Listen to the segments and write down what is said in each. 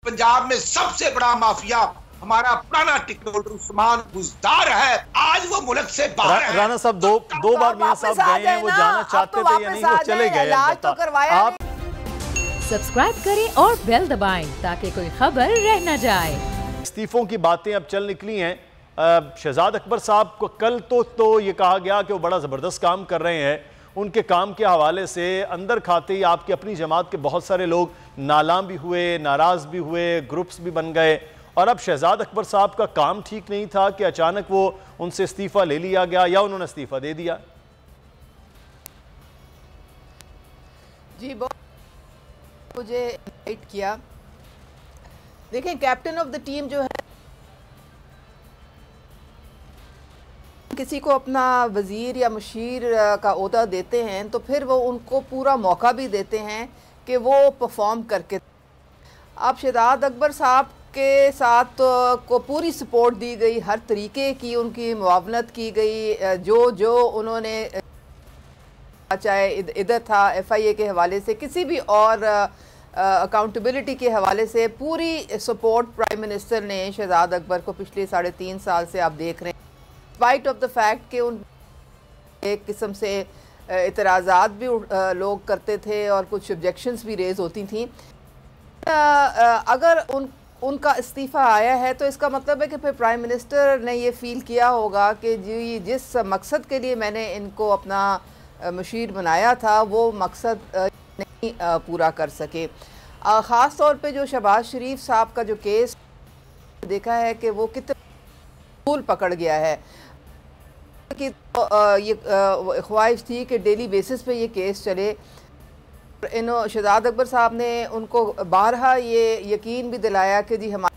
पंजाब में सबसे बड़ा माफिया हमारा पुराना टिकट होल्डर उस्मान बुज़दार है, आज वो मुल्क से बाहर है। राना साहब दो बार मियां साहब गए हैं, वो जाना चाहते थे या नहीं, वो चले गए। आप सब्सक्राइब करें और बेल दबाएं ताकि कोई खबर रह न जाए। इस्तीफों की बातें अब चल निकली हैं। शहजाद अकबर साहब को कल तो ये कहा गया कि वो बड़ा ज़बरदस्त काम कर रहे हैं। उनके काम के हवाले से अंदर खाते ही आपकी अपनी जमात के बहुत सारे लोग नालाम भी हुए, नाराज़ भी हुए, ग्रुप्स भी बन गए। और अब शहजाद अकबर साहब का काम ठीक नहीं था कि अचानक वो उनसे इस्तीफ़ा ले लिया गया या उन्होंने इस्तीफ़ा दे दिया। जी मुझे इनवाइट किया। देखें, कैप्टन ऑफ द टीम जो है, किसी को अपना वज़ीर या मुशीर का ओहदा देते हैं तो फिर वो उनको पूरा मौका भी देते हैं कि वो परफॉर्म करके। अब शहजाद अकबर साहब के साथ को पूरी सपोर्ट दी गई, हर तरीके की उनकी मुआवनत की गई। जो उन्होंने, चाहे इधर था FIA के हवाले से, किसी भी और अकाउंटेबिलिटी के हवाले से, पूरी सपोर्ट प्राइम मिनिस्टर ने शहजाद अकबर को पिछले 3.5 साल से आप देख रहे हैं। स्पाइट ऑफ द फैक्ट कि उन एक किस्म से इतराज़ात भी लोग करते थे और कुछ ऑब्जेक्शंस भी रेज़ होती थी। अगर उनका इस्तीफ़ा आया है तो इसका मतलब है कि फिर प्राइम मिनिस्टर ने ये फ़ील किया होगा कि जी जिस मकसद के लिए मैंने इनको अपना मुशीर बनाया था वो मकसद नहीं पूरा कर सके। ख़ास तौर पे जो शहबाज शरीफ साहब का जो केस देखा है कि वो कितना फूल पकड़ गया है कि ये ख्वाहिश थी कि डेली बेसिस पे ये केस चले। शहजाद अकबर साहब ने उनको बारहा ये यकीन भी दिलाया कि जी हमारे।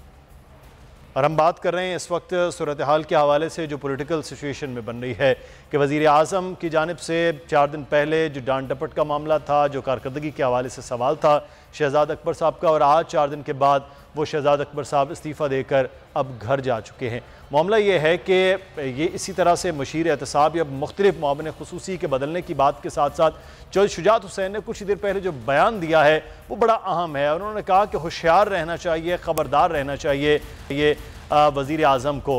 और हम बात कर रहे हैं इस वक्त सूरत हाल के हवाले से जो पॉलिटिकल सिचुएशन में बन रही है कि वज़ीर आज़म की जानिब से 4 दिन पहले जो डांट डपट का मामला था, जो कारकर्दगी के हवाले से सवाल था शहजाद अकबर साहब का, और आज 4 दिन के बाद वो शहजाद अकबर साहब इस्तीफ़ा देकर अब घर जा चुके हैं। मामला ये है कि ये इसी तरह से मशीर एहतसाब या मुख्तलिफ मुआविन खुसूसी के बदलने की बात के साथ साथ जो शुजात हुसैन ने कुछ ही देर पहले जो बयान दिया है वो बड़ा अहम है। उन्होंने कहा कि होशियार रहना चाहिए, ख़बरदार रहना चाहिए ये वज़ीर आज़म को।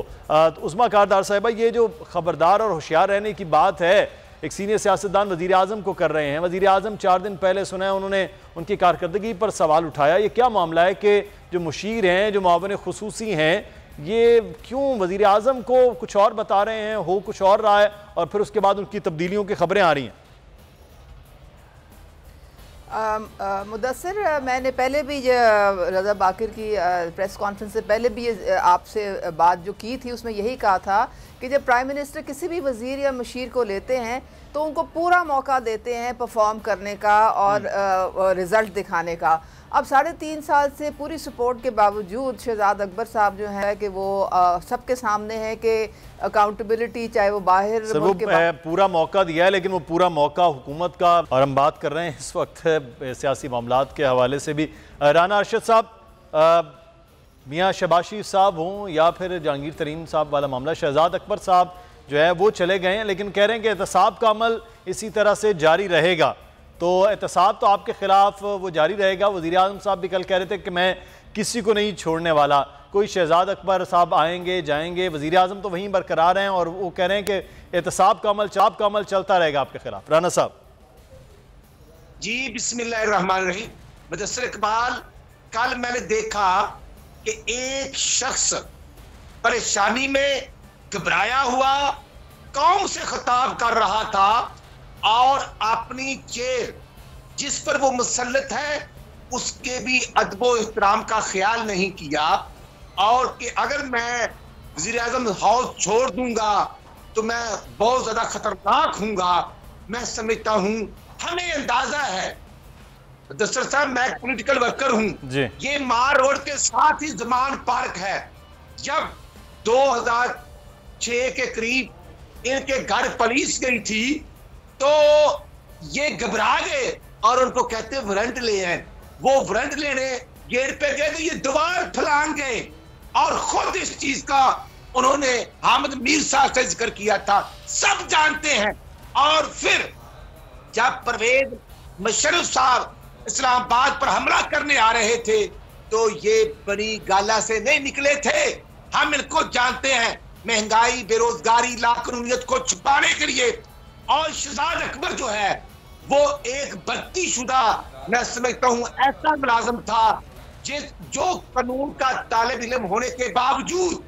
उस्मा कारदार साहिबा, ये जो ख़बरदार और होशियार रहने की बात है एक सीनियर सियासतदान वज़ीर आज़म को कर रहे हैं। वज़ीर आज़म 4 दिन पहले सुना है उन्होंने उनकी कारकर्दगी पर सवाल उठाया। ये क्या मामला है कि जो मुशीर हैं, जो मुआविन खुसूसी हैं, ये क्यों वज़ीर आज़म को कुछ और बता रहे हैं, हो कुछ और रहा है, और फिर उसके बाद उनकी तब्दीलियों की खबरें आ रही हैं? मुदस्सिर, मैंने पहले भी रज़ा बाकिर की प्रेस कॉन्फ्रेंस से पहले भी आपसे बात जो की थी उसमें यही कहा था कि जब प्राइम मिनिस्टर किसी भी वज़ीर या मुशीर को लेते हैं तो उनको पूरा मौका देते हैं परफॉर्म करने का और रिज़ल्ट दिखाने का। अब 3.5 साल से पूरी सपोर्ट के बावजूद शहजाद अकबर साहब जो है कि वो सबके सामने है कि अकाउंटेबिलिटी, चाहे वो बाहर वो पूरा मौका दिया है, लेकिन वो पूरा मौका हुकूमत का। और हम बात कर रहे हैं इस वक्त सियासी मामलात के हवाले से भी। राना अरशद साहब, मियाँ शहबाज शरीफ साहब हों या फिर जहांगीर तरीन साहब वाला मामला, शहजाद अकबर साहब जो है वो चले गए हैं, लेकिन कह रहे हैं कि एहतसाब का अमल इसी तरह से जारी रहेगा। तो एहतसाब तो आपके खिलाफ वो जारी रहेगा। वज़ीर आज़म साहब भी कल कह रहे थे कि मैं किसी को नहीं छोड़ने वाला, कोई शहजाद अकबर साहब आएंगे जाएंगे, वज़ीर आज़म तो वहीं बरकरार हैं और वो कह रहे हैं कि एहतसाब का अमल चलता रहेगा आपके खिलाफ। राना साहब जी, बिस्मिल्लाहिर्रहमानिर्रहीम। मुदस्सिर इकबाल, कल मैंने देखा कि एक शख्स परेशानी में घबराया हुआ कौम से खिताब कर रहा था और अपनी चेयर जिस पर वो मुसल्लत है उसके भी अदबो एहतराम का ख्याल नहीं किया, और कि अगर मैं वज़ीर आज़म हाउस छोड़ दूंगा तो मैं बहुत ज्यादा खतरनाक हूंगा। मैं समझता हूं, हमें अंदाजा है दस्तर साहब, मैं पॉलिटिकल वर्कर हूं, ये मार रोड के साथ ही जमान पार्क है। जब 2006 के करीब इनके घर पुलिस गई थी तो ये घबरा गए और उनको कहते वारंट ले आए। वो वारंट लेने गेट पे गए तो ये दीवार फैलान गए और खुद इस चीज का उन्होंने हामिद मीर साहब से जिक्र किया था, सब जानते हैं। और फिर जब परवेज मुशर्रफ साहब इस्लामाबाद पर हमला करने आ रहे थे तो ये बड़ी गाला से नहीं निकले थे, हम इनको जानते हैं। महंगाई, बेरोजगारी, लाकानूनियत को छुपाने के लिए। और शहजाद अकबर जो है वो एक बत्ती शुदा, मैं समझता हूं ऐसा मुलाजिम था जो कानून का तालिब इल्म होने के बावजूद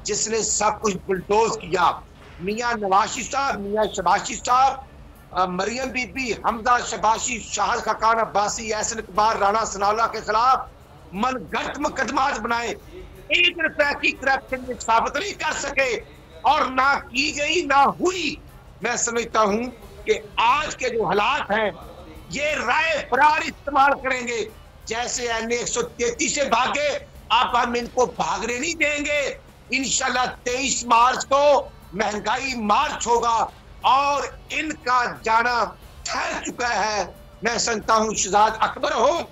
जिसने सब कुछ बुलडोज किया। मियां नवाशी साहब, मियां शबाशी साहब, मरियम बीबी, हमजा शबाशी, शाहद खकान अब्बासी, एहसन इकबाल, राणा सनाउल्लाह के खिलाफ मनगढ़ंत मुकदमात बनाए, 1 रुपए की करप्शन में साबित नहीं कर सके और ना की गई ना हुई। मैं समझता हूं कि आज के जो हालात हैं ये राय फरार इस्तेमाल करेंगे। जैसे NA 133 से भागे, आप हम इनको भागने नहीं देंगे। इंशाल्लाह 23 मार्च को महंगाई मार्च होगा और इनका जाना ठहर चुका है। मैं समझता हूं शहजाद अकबर हो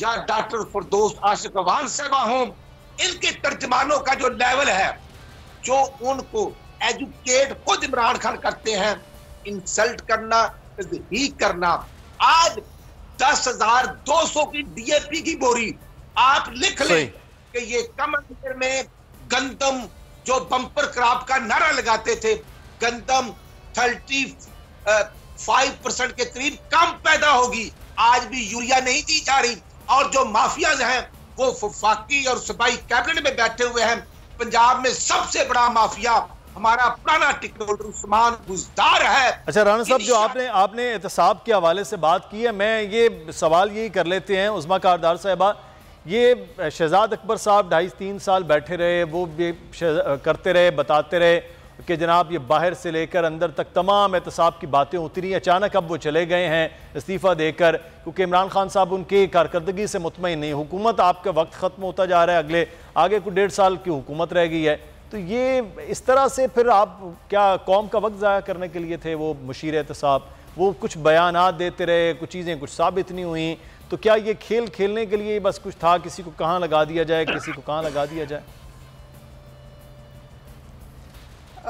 या डॉक्टर फिरदौस आशिक अवान साहबा हो, इनके तर्जमानों का जो लेवल है, जो उनको एजुकेट खुद इमरान खान करते हैं, इंसल्ट करना, तज़हीक करना। आज 10,200 की DAP की बोरी आप लिख लें कि ये कम अंतर में गंदम, जो बम्पर क्रॉप का नारा लगाते थे, गंदम 35% के करीब कम पैदा होगी। आज भी यूरिया नहीं दी जा रही और जो माफियाज हैं वो वफाकी और सूबाई कैबिनेट में बैठे हुए हैं। पंजाब में सबसे बड़ा माफिया हमारा पुराना टिकट होल्डर उस्मान बुज़दार है। अच्छा राणा साहब, जो आपने एहतसाब के हवाले से बात की है, मैं ये सवाल यही कर लेते हैं उस्मा कारदार साहिबा, ये शहजाद अकबर साहब 2.5-3 साल बैठे रहे, वो भी करते रहे, बताते रहे कि जनाब ये बाहर से लेकर अंदर तक तमाम एहतसाब की बातें उतरी। अचानक अब वो चले गए हैं इस्तीफ़ा देकर, क्योंकि इमरान खान साहब उनकी कारकर्दगी से मुतमईन नहीं। हुकूमत आपका वक्त ख़त्म होता जा रहा है, आगे को 1.5 साल की हुकूमत रह गई है। तो ये इस तरह से फिर आप क्या कौम का वक्त ज़ाया करने के लिए थे वो मुशीर एहतसाब? वो कुछ बयानात देते रहे, कुछ चीज़ें कुछ साबित नहीं हुई, तो क्या ये खेल खेलने के लिए बस कुछ था, किसी को कहाँ लगा दिया जाए, किसी को कहाँ लगा दिया जाए?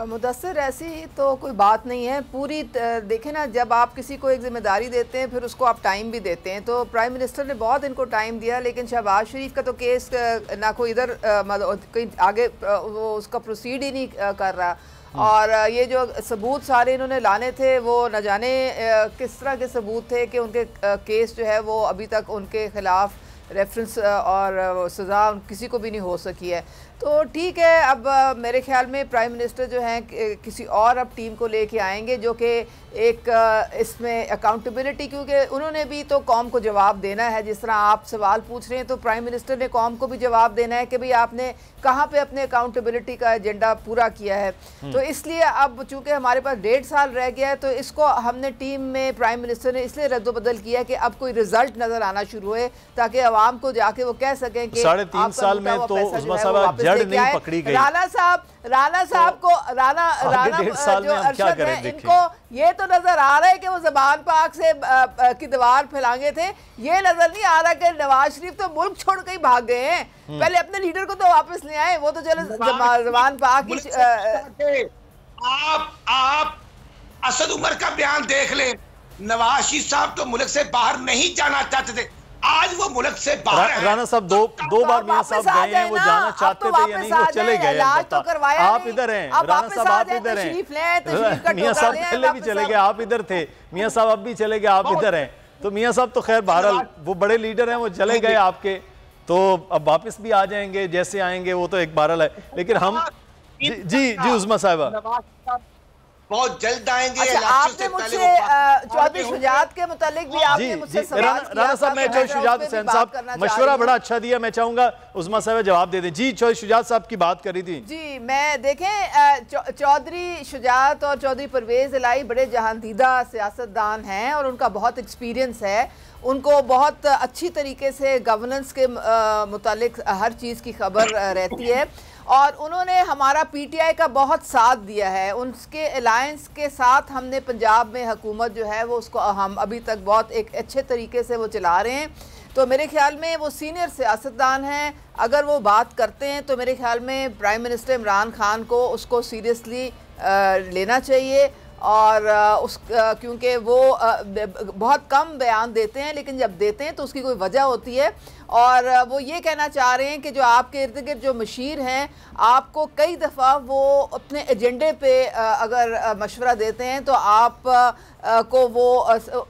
मुदस्सिर, ऐसी तो कोई बात नहीं है। पूरी देखें ना, जब आप किसी को एक जिम्मेदारी देते हैं फिर उसको आप टाइम भी देते हैं। तो प्राइम मिनिस्टर ने बहुत इनको टाइम दिया, लेकिन शहबाज शरीफ का तो केस ना कोई इधर कहीं आगे वो उसका प्रोसीड ही नहीं कर रहा। और ये जो सबूत सारे इन्होंने लाने थे वो न जाने किस तरह के सबूत थे कि उनके केस जो है वो अभी तक उनके खिलाफ रेफरेंस और सज़ा किसी को भी नहीं हो सकी है। तो ठीक है, अब मेरे ख्याल में प्राइम मिनिस्टर जो हैं किसी और अब टीम को लेके आएंगे जो कि एक इसमें अकाउंटेबिलिटी, क्योंकि उन्होंने भी तो कौम को जवाब देना है। जिस तरह आप सवाल पूछ रहे हैं तो प्राइम मिनिस्टर ने कौम को भी जवाब देना है कि भाई आपने कहाँ पे अपने अकाउंटेबिलिटी का एजेंडा पूरा किया है। तो इसलिए अब चूँकि हमारे पास 1.5 साल रह गया है, तो इसको हमने टीम में प्राइम मिनिस्टर ने इसलिए रद्दोबदल किया कि अब कोई रिजल्ट नज़र आना शुरू हुए, ताकि आवाम को जाके वो कह सकें कि 3.5 साल में तो जड़ नहीं पकड़ी गई। राणा साहब को जो अरशद है, इनको ये तो नजर आ रहा है कि वो ज़बान पाक से की दीवार फैलांगे थे। ये नजर नहीं आ रहा कि नवाज शरीफ तो मुल्क छोड़ के ही भाग गए हैं। पहले अपने लीडर को तो वापस ले आए, वो तो चलो ज़बान पाक ही। आप असद उमर का बयान देख ले, नवाज शरीफ साहब तो मुल्क से बाहर नहीं जाना चाहते थे, आज वो मुल्क से बाहर हैं। राणा साहब दो बार मियां साहब गए हैं, वो जाना चाहते थे या नहीं, वो चले गए। आप इधर हैं राणा साहब, आप इधर हैं। मियां साहब पहले भी चले गए, आप इधर थे। मियां साहब अब भी चले गए, आप इधर हैं। तो मियां साहब तो खैर बहरहाल वो बड़े लीडर हैं, वो चले गए आपके, तो अब वापस भी आ जाएंगे, जैसे आएंगे वो तो एक बहरहाल है। लेकिन हम जी उस्मा साहिबा बहुत जल्द आएंगे। अच्छा, आपने मुझसे चौधरी शुजात के मुतालिक भी आपने मुझसे सवाल किया। राणा साहब, मैं चौधरी शुजात हुसैन साहब मशवरा बड़ा अच्छा दिया, मैं चाहूंगा उस्मा साहब जवाब दे दें। जी, चौधरी शुजात साहब की बात करी थी। जी, मैं देखें चौधरी शुजात और चौधरी परवेज़ इलाही बड़े जहांदीदा सियासतदान हैं और उनका बहुत एक्सपीरियंस है। उनको बहुत अच्छी तरीके से गवर्नेंस के मुतालिक हर चीज़ की खबर रहती है और उन्होंने हमारा PTI का बहुत साथ दिया है। उनके अलायंस के साथ हमने पंजाब में हुकूमत जो है वो उसको हम अभी तक बहुत एक अच्छे तरीके से वो चला रहे हैं। तो मेरे ख्याल में वो सीनियर सियासतदान हैं। अगर वो बात करते हैं तो मेरे ख्याल में प्राइम मिनिस्टर इमरान खान को उसको सीरियसली लेना चाहिए और क्योंकि वो बहुत कम बयान देते हैं, लेकिन जब देते हैं तो उसकी कोई वजह होती है। और वो ये कहना चाह रहे हैं कि जो आपके इर्द गिर्द जो मशीर हैं, आपको कई दफ़ा वो अपने एजेंडे पे अगर मशवरा देते हैं तो आप को वो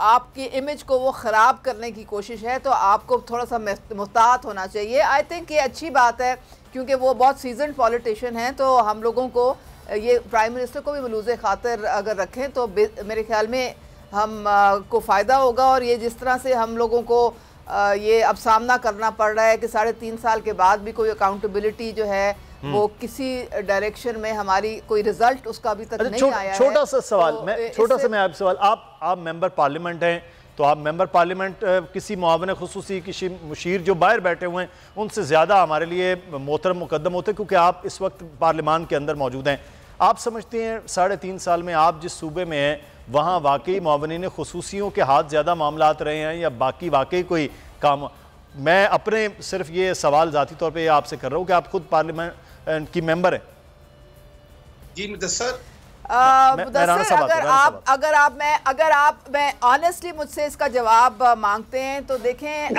आपकी इमेज को वो ख़राब करने की कोशिश है, तो आपको थोड़ा सा मुहतात होना चाहिए। आई थिंक ये अच्छी बात है, क्योंकि वो बहुत सीजन्ड पॉलिटिशियन हैं, तो हम लोगों को ये प्राइम मिनिस्टर को भी मलूज़े खातिर अगर रखें तो मेरे ख्याल में हम को फ़ायदा होगा। और ये जिस तरह से हम लोगों को ये अब सामना करना पड़ रहा है कि 3.5 साल के बाद भी कोई अकाउंटेबिलिटी जो है वो किसी डायरेक्शन में हमारी कोई रिजल्ट उसका अभी तक नहीं आया है। छोटा सा सवाल, मैं आपसे सवाल, आप मेंबर पार्लियामेंट हैं, तो आप मेंबर पार्लियामेंट किसी मुआवन खुसूसी किसी मुशीर जो बाहर बैठे हुए हैं उनसे ज़्यादा हमारे लिए मोहतरम मुकद्दम होते हैं, क्योंकि आप इस वक्त पार्लियामान के अंदर मौजूद हैं। आप समझते हैं 3.5 साल में आप जिस सूबे में हैं वहाँ वाकई मुआवनीन खुसूसियों के हाथ ज़्यादा मामलात रहे हैं या बाकी वाकई कोई काम? मैं अपने सिर्फ ये सवाल ज़ाती तौर पे आपसे कर रहा हूँ कि आप खुद पार्लियामेंट की मेंबर हैं। जी मुदस्सर, अगर आप मैं ऑनेस्टली मुझसे इसका जवाब मांगते हैं तो देखें,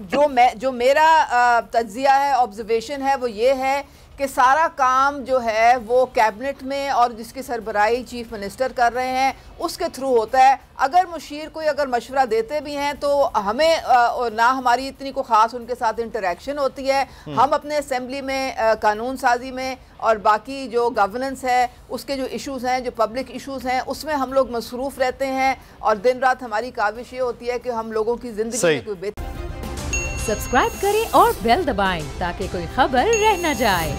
जो मेरा तज्जिया है, ऑब्जर्वेशन है, वो ये है कि सारा काम जो है वो कैबिनेट में और जिसकी सरबराही चीफ मिनिस्टर कर रहे हैं उसके थ्रू होता है। अगर मुशीर कोई अगर मशवरा देते भी हैं तो हमें ना हमारी इतनी को ख़ास उनके साथ इंटरेक्शन होती है। हम अपने असेंबली में कानून साजी में और बाकी जो गवर्नेंस है उसके जो इश्यूज़ हैं, जो पब्लिक इश्यूज़ हैं, उसमें हम लोग मसरूफ़ रहते हैं और दिन रात हमारी काविश ये होती है कि हम लोगों की ज़िंदगी में कोई बेहतर। सब्सक्राइब करें और बेल दबाएं ताकि कोई खबर रह न जाए।